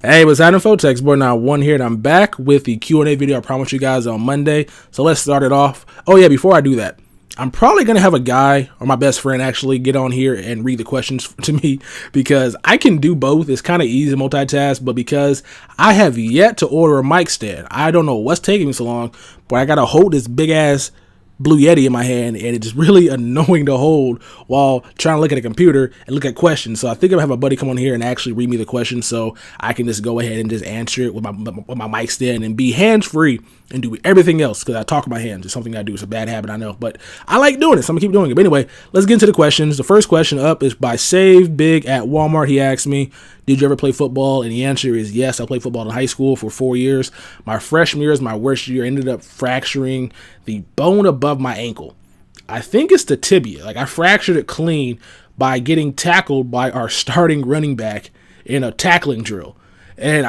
Hey, what's happening, folks? TexasBoy91 here, and I'm back with the Q&A video I promised you guys on Monday. So let's start it off. Oh yeah, before I do that, I'm probably going to have a guy, or my best friend actually, get on here and read the questions to me, because I can do both. It's kind of easy to multitask, but because I have yet to order a mic stand, I don't know what's taking me so long, but I got to hold this big-ass Blue Yeti in my hand, and it's really annoying to hold while trying to look at a computer and look at questions. So I think I'm gonna have a buddy come on here and actually read me the questions, so I can just go ahead and just answer it with my mic stand and be hands free and do everything else, because I talk with my hands. It's something I do. It's a bad habit, I know, but I like doing it, so I'm gonna keep doing it. But anyway, let's get into the questions. The first question up is by Save Big at Walmart. He asked me, did you ever play football? And the answer is yes. I played football in high school for 4 years. My freshman year is my worst year. I ended up fracturing the bone above my ankle. I think it's the tibia. Like, I fractured it clean by getting tackled by our starting running back in a tackling drill. And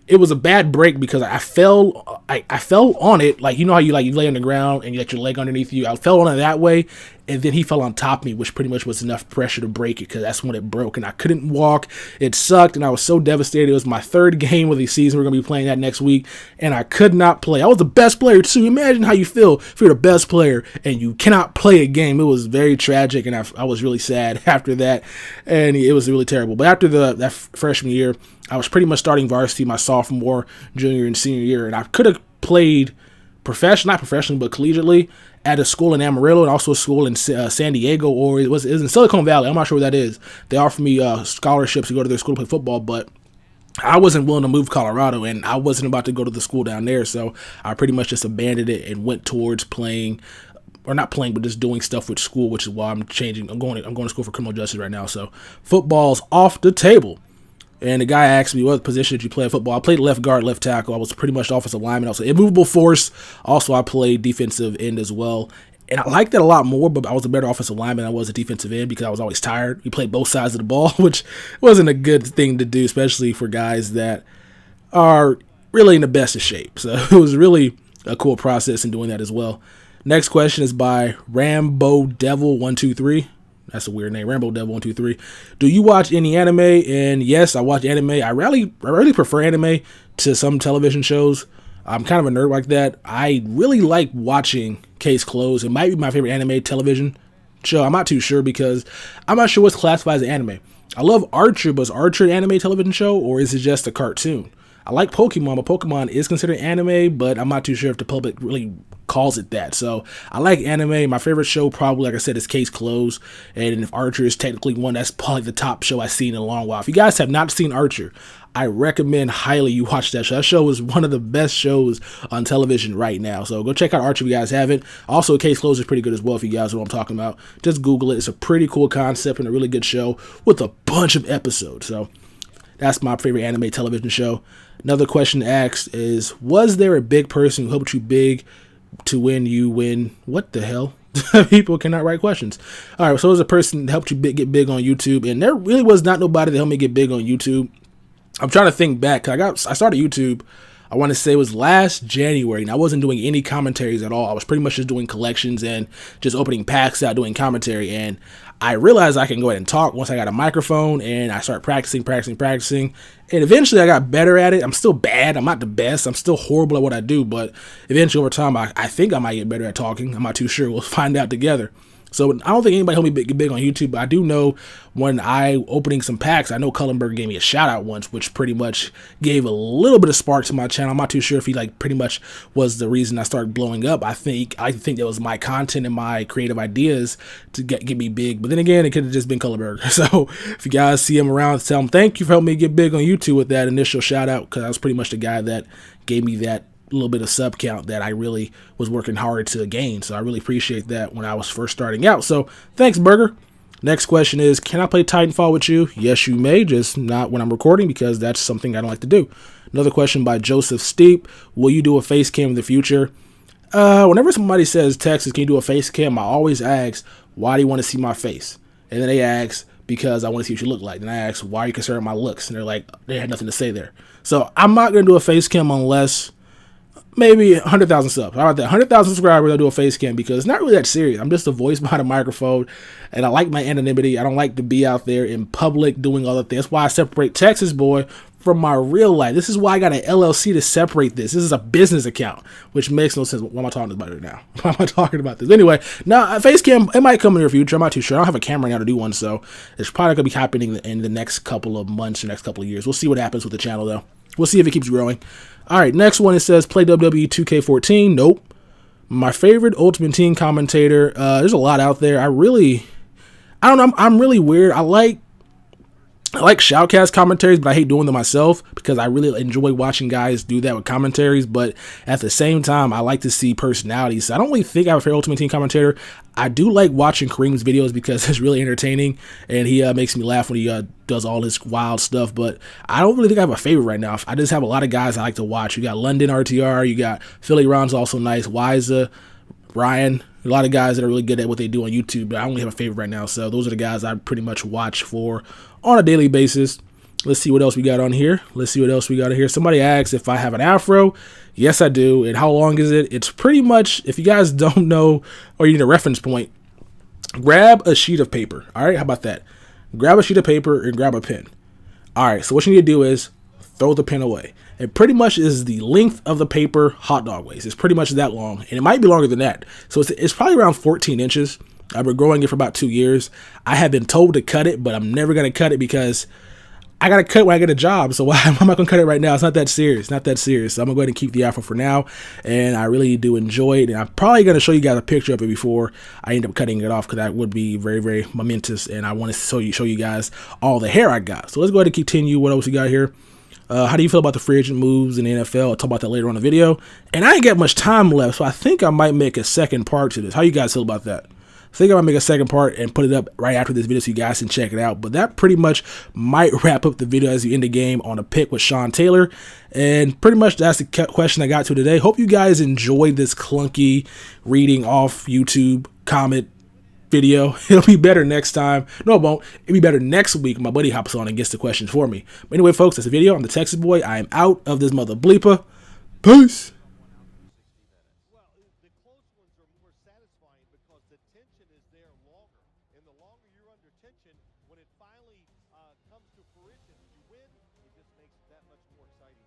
it was a bad break because I fell on it, like, you know how you lay on the ground and you let your leg underneath you. I fell on it that way, and then he fell on top of me, which pretty much was enough pressure to break it, because that's when it broke, and I couldn't walk. It sucked, and I was so devastated. It was my third game of the season. We're going to be playing that next week, and I could not play. I was the best player, too. Imagine how you feel if you're the best player and you cannot play a game. It was very tragic, and I was really sad after that, and it was really terrible. But after that freshman year, I was pretty much starting varsity my sophomore, junior, and senior year, and I could have played not professionally, but collegiately at a school in Amarillo and also a school in San Diego, or it was in Silicon Valley. I'm not sure where that is. They offered me scholarships to go to their school to play football, but I wasn't willing to move to Colorado, and I wasn't about to go to the school down there, so I pretty much just abandoned it and went towards playing, or not playing, but just doing stuff with school, which is why I'm changing. I'm going to school for criminal justice right now, so football's off the table. And the guy asked me, what position did you play in football? I played left guard, left tackle. I was pretty much offensive lineman. I was an immovable force. Also, I played defensive end as well. And I liked that a lot more, but I was a better offensive lineman than I was a defensive end because I was always tired. We played both sides of the ball, which wasn't a good thing to do, especially for guys that are really in the best of shape. So it was really a cool process in doing that as well. Next question is by Rambo Devil 123. That's a weird name. Rambo Devil 123. Do you watch any anime? And yes, I watch anime. I really prefer anime to some television shows. I'm kind of a nerd like that. I really like watching Case Closed. It might be my favorite anime television show. I'm not too sure because I'm not sure what's classified as anime. I love Archer, but is Archer an anime television show, or is it just a cartoon? I like Pokemon, but Pokemon is considered anime, but I'm not too sure if the public really calls it that. So I like anime. My favorite show probably, like I said, is Case Closed. And if Archer is technically one, that's probably the top show I've seen in a long while. If you guys have not seen Archer, I recommend highly you watch that show. That show is one of the best shows on television right now. So go check out Archer if you guys haven't. Also, Case Closed is pretty good as well if you guys know what I'm talking about. Just Google it. It's a pretty cool concept and a really good show with a bunch of episodes. So that's my favorite anime television show. Another question asked is, was there a big person who helped you big to when you win? What the hell? People cannot write questions. All right, so there's a person that helped you get big on YouTube, and there really was not nobody that helped me get big on YouTube. I'm trying to think back. I started YouTube, I want to say it was last January, and I wasn't doing any commentaries at all. I was pretty much just doing collections and just opening packs out, doing commentary, and I realized I can go ahead and talk once I got a microphone, and I started practicing, and eventually I got better at it. I'm still bad. I'm not the best. I'm still horrible at what I do, but eventually over time, I think I might get better at talking. I'm not too sure. We'll find out together. So I don't think anybody helped me get big on YouTube, but I do know when I opening some packs, I know Colin gave me a shout out once, which pretty much gave a little bit of spark to my channel. I'm not too sure if he pretty much was the reason I started blowing up. I think that was my content and my creative ideas to get me big. But then again, it could have just been Colin. So if you guys see him around, tell him thank you for helping me get big on YouTube with that initial shout out, because I was pretty much the guy that gave me that little bit of sub count that I really was working hard to gain. So I really appreciate that when I was first starting out. So thanks, Burger. Next question is, can I play Titanfall with you? Yes, you may, just not when I'm recording, because that's something I don't like to do. Another question by Joseph Steep. Will you do a face cam in the future? Whenever somebody says, Texas, can you do a face cam? I always ask, why do you want to see my face? And then they ask, because I want to see what you look like. And I ask, why are you concerned with my looks? And they're like, they had nothing to say there. So I'm not going to do a face cam unless maybe 100,000 subs. How about that? 100,000 subscribers, I'll do a face cam, because it's not really that serious. I'm just a voice behind a microphone, and I like my anonymity. I don't like to be out there in public doing all the things. That's why I separate Texas Boy from my real life. This is why I got an LLC to separate this. This is a business account, which makes no sense. Why am I talking about it now? Why am I talking about this? Anyway, now face cam, it might come in the future. I'm not too sure. I don't have a camera now to do one, so it's probably going to be happening in the next couple of months or next couple of years. We'll see what happens with the channel, though. We'll see if it keeps growing. All right, next one, it says play WWE 2K14. Nope. My favorite Ultimate Team commentator. There's a lot out there. I don't know. I'm really weird. I like shoutcast commentaries, but I hate doing them myself because I really enjoy watching guys do that with commentaries. But at the same time, I like to see personalities. So I don't really think I have a favorite Ultimate Team commentator. I do like watching Kareem's videos because it's really entertaining, and he makes me laugh when he does all his wild stuff. But I don't really think I have a favorite right now. I just have a lot of guys I like to watch. You got London RTR, you got Philly Ron's also nice, Wiza, Ryan, a lot of guys that are really good at what they do on YouTube, but I only have a favorite right now. So those are the guys I pretty much watch for on a daily basis. Let's see what else we got on here. Somebody asked if I have an afro. Yes, I do. And how long is it? It's pretty much, if you guys don't know or you need a reference point, grab a sheet of paper. All right, how about that? Grab a sheet of paper and grab a pen. All right, so what you need to do is throw the pen away. It pretty much is the length of the paper hot dog waist. It's pretty much that long, and it might be longer than that. So it's probably around 14 inches. I've been growing it for about 2 years. I have been told to cut it, but I'm never going to cut it because I got to cut when I get a job. So why am I going to cut it right now? It's not that serious. So I'm going to go ahead and keep the afro for now, and I really do enjoy it. And I'm probably going to show you guys a picture of it before I end up cutting it off because that would be very, very momentous, and I want to show you guys all the hair I got. So let's go ahead and continue. What else we got here? How do you feel about the free agent moves in the NFL? I'll talk about that later on in the video. And I ain't got much time left, so I think I might make a second part to this. How you guys feel about that? I think I might make a second part and put it up right after this video so you guys can check it out. But that pretty much might wrap up the video as you end the game on a pick with Sean Taylor. And pretty much that's the question I got to today. Hope you guys enjoyed this clunky reading off YouTube comment video. It'll be better next time. No, it won't. It'll be better next week. My buddy hops on and gets the questions for me. But anyway, folks, that's the video. I'm the Texas Boy. I am out of this mother bleeper. Peace. Well, the close ones are more satisfying because the tension is there longer. And the longer you're under tension, when it finally comes to fruition, you win, it just makes it that much more exciting.